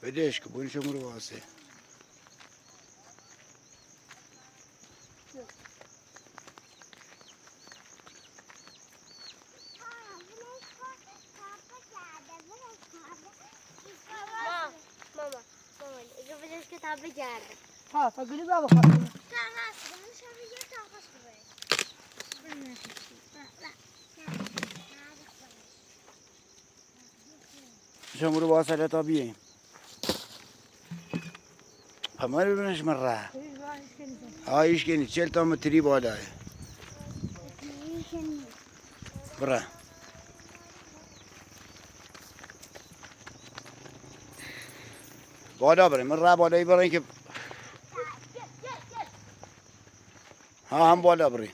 بدش که بونی شمرو واسه ماما اگه بدش که تا بگرده ها فقلی بابا خواهد نه من شبه یه تاقش شمرو واسه لتا بیه همه رو بینش من راه ایش کنی 40 تا متری بالاه برا بالا بریم من راه بالایی برای که ها هم بالا بریم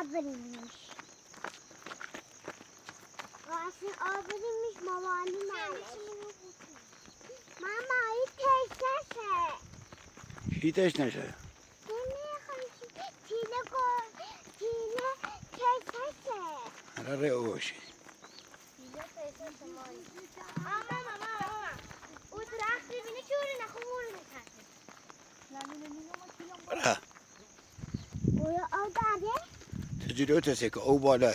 آبریمش واسه آبریمش مامانی ماما این تشنشه هیتش نشه تینه تشنشه هره اوشی ماما او درخت ببینه چوری نخوره برا اویا او داده تجلو تسک او بالاه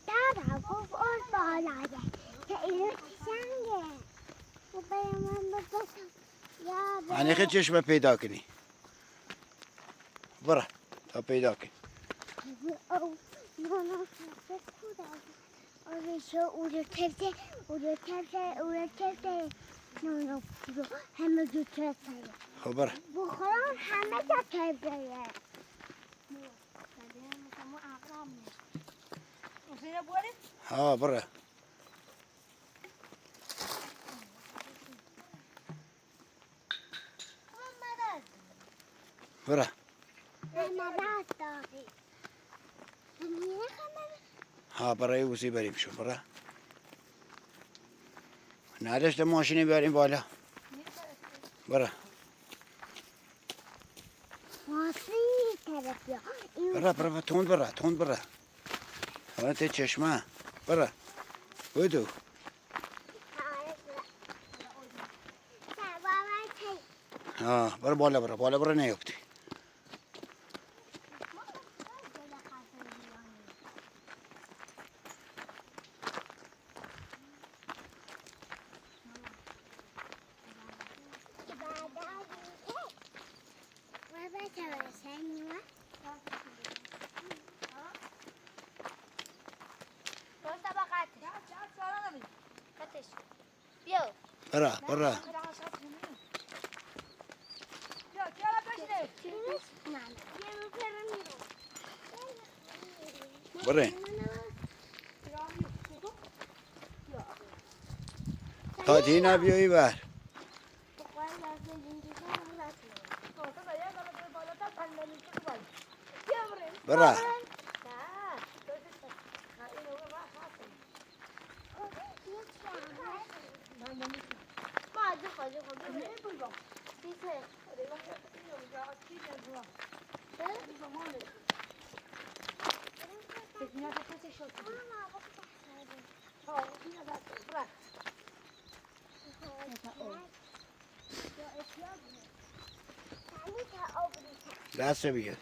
دادا گفت اون بالایه که اینو سنگه و برای من بگفتم یعنی خیلی چشمه پیدا کنی برا تا پیدا کنی او مانا فکر کودم آرشو او رو تفته نونو برو همه جو تفته خب برا بخورم همه جا تفته ها برا برا ها برای اوسی بریم شو برا نداشته ماشینی بیاریم بالا برا برا تند برا حالا تی چشمه برا بودو ها برا بالا برا نیفتی برا برا تا دینا بیایی بر برا دست بگیر.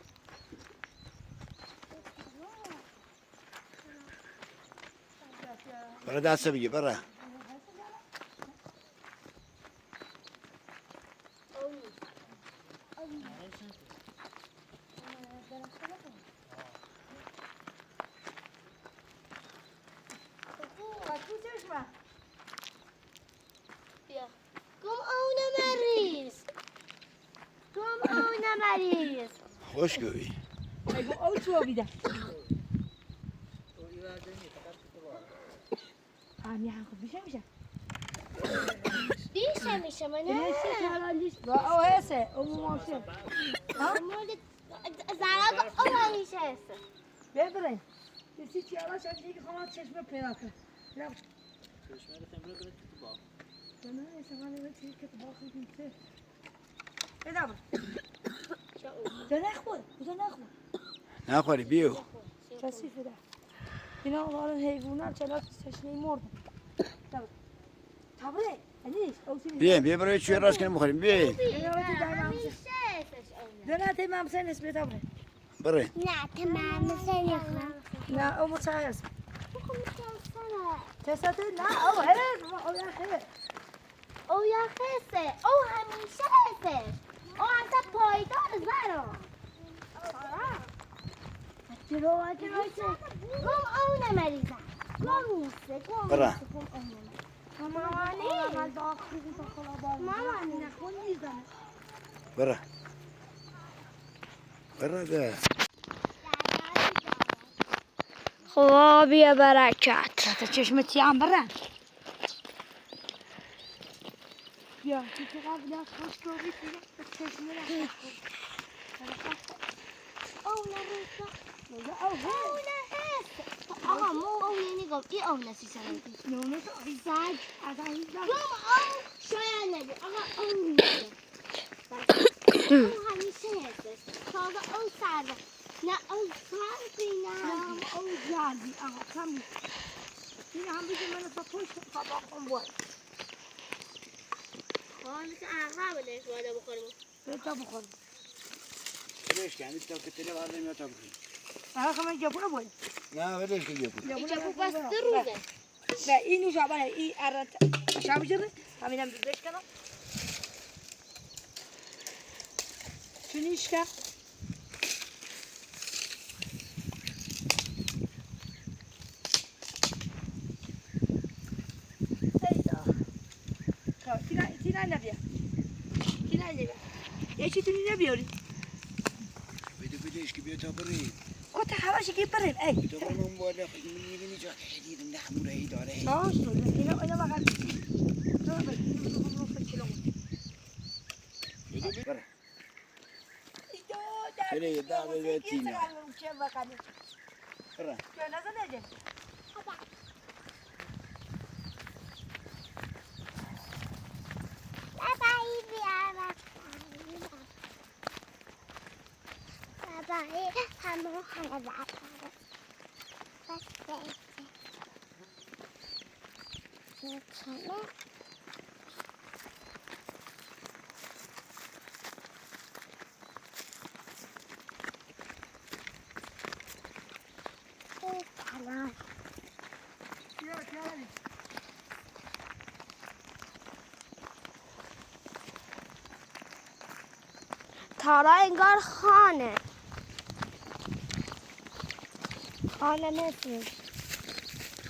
برا دست بگیر برا. خوشگویی. دیشه میشه منه او هسه او ماشه زراب او همیشه هسته ببرین کسی چی آلاش از دیگه خواهد چشم پیدا کرد چشمه رو خمره کنه تو با نه سوال اینه چیزی که تو با خودم چه پیدا بر تو نخور تو نخور نخوری بیو. کسی فدا اینا اون حیوانات چرا تشنه مردن تبره انیش او چیزی بیا برای چوی راست کنیم بخوریم بیا. همیشه هستش اونه دونه تی مامسه نسبت تبره برای. نه تمام سنخم نه او متعهد بخون میکنم تسته نه او هره او یا هره او یا هسته او همیشه هستش او اصلا پایدار زرا گم او نمریزم گم نیسته گم برا. نیسته گم او نمریزم مامانی برا. برا ده. خدا بیا برکت تا چشمتی هم برن بیا تو قبل از خوش دوری تو چشم را او نریزم او او نهست آقا مو او یعنی گم ای او نسی سرمتی نونه تو سگ از این گم او شاید نبی آقا او نیسته او همیشه هستش تازه او سرده نه او سردی نه او جلبی آقا کمی این هم بگه من تا پشت خدا کن باید خواه مثل اغرب نش باید بخوریم بهتا بخورم ولش کن تا که تله بردم یا تا بخوریم. برای خمه جبونه باید نه ولش کن جبون. اینجا بس 3 روزه نه اینو شابانه این ارد شابی جره همینم دوزش کنم چونیش که تینا نبیا تینا نبیا یکی تونی نبیاری بدهش که بیا تا بریم. کتا هواشی که بریم ای تا بریم اون بالا میبینی جا دیدم نه همون رهی داره. باش اینا بقید تو برا. خیلی دعوه به تینا. برا. بابایی بیارم بابایی همون خانه بابایی بس میکنه سلام تارا انگار خانه مثل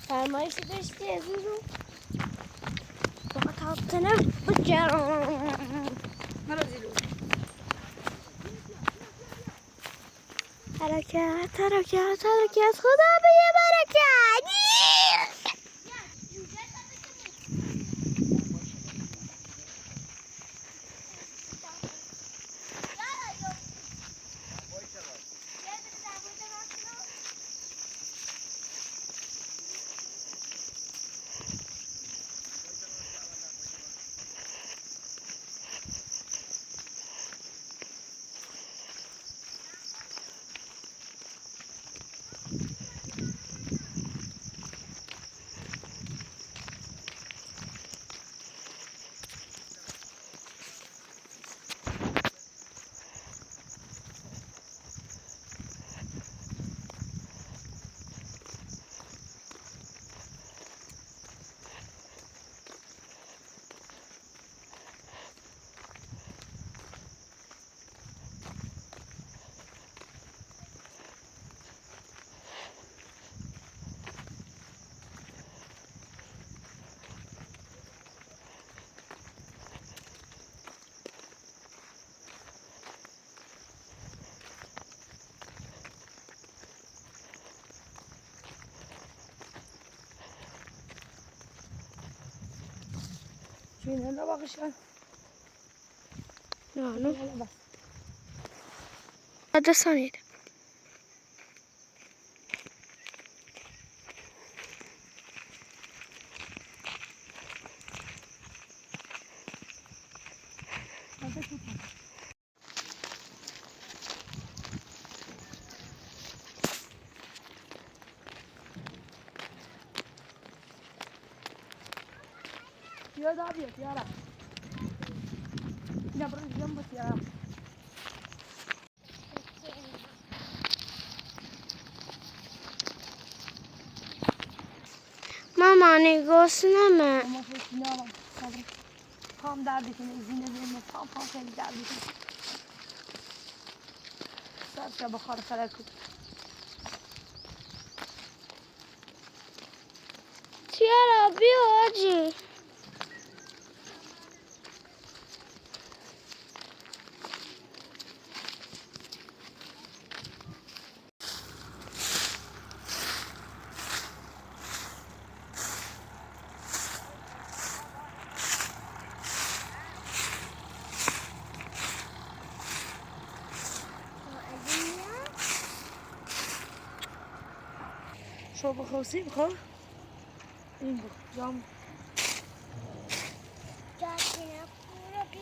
فرمایش داشتی عزیزم فقط حاطنه بجرم حرکت خدا به برکت چینه نباقشن نه بس بعد ثانیه بیا دا بیا یارا اینا برو جنبت یارا ماما نگاه اما فکر نارم صبر پام درد کنه زینه زینه پام خیلی درد کنه سرش بخار فرق کن چرا بیا آجی شو بخوصی بخور این بخور جام جاکینه پورا بی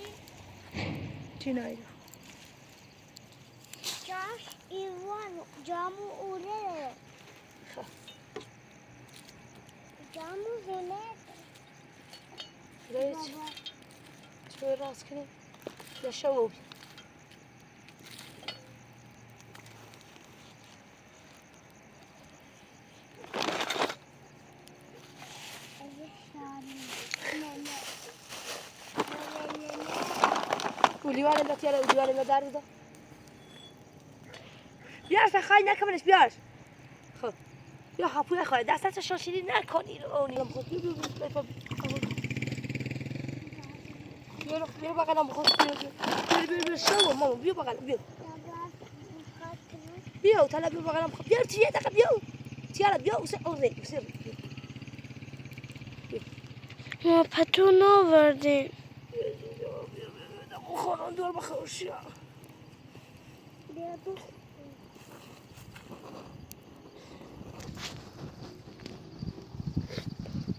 چی نایده جاش ایوان جامو اوله جامو هونه شده چه راست کنی یا شو ولیوان انداخت یالا ولیوان انداخت در بوده بیارش بخوای نکنش بیارش خب بیا هاپوی خواهد دستت شاشیدی نکنی رو نیم خود بیا بغلم خود بیا شو ماما بیا بغلم بیا تلا بیا بغلم خود بیا تیه دقیقه بیا تیالا بیا اوسه ما پتو نوردیم خوران دور بخورشی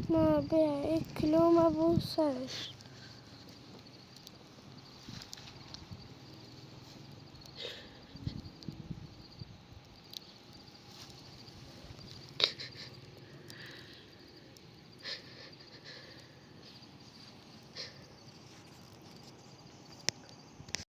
ما بیا 1 کیلو ما بود سرش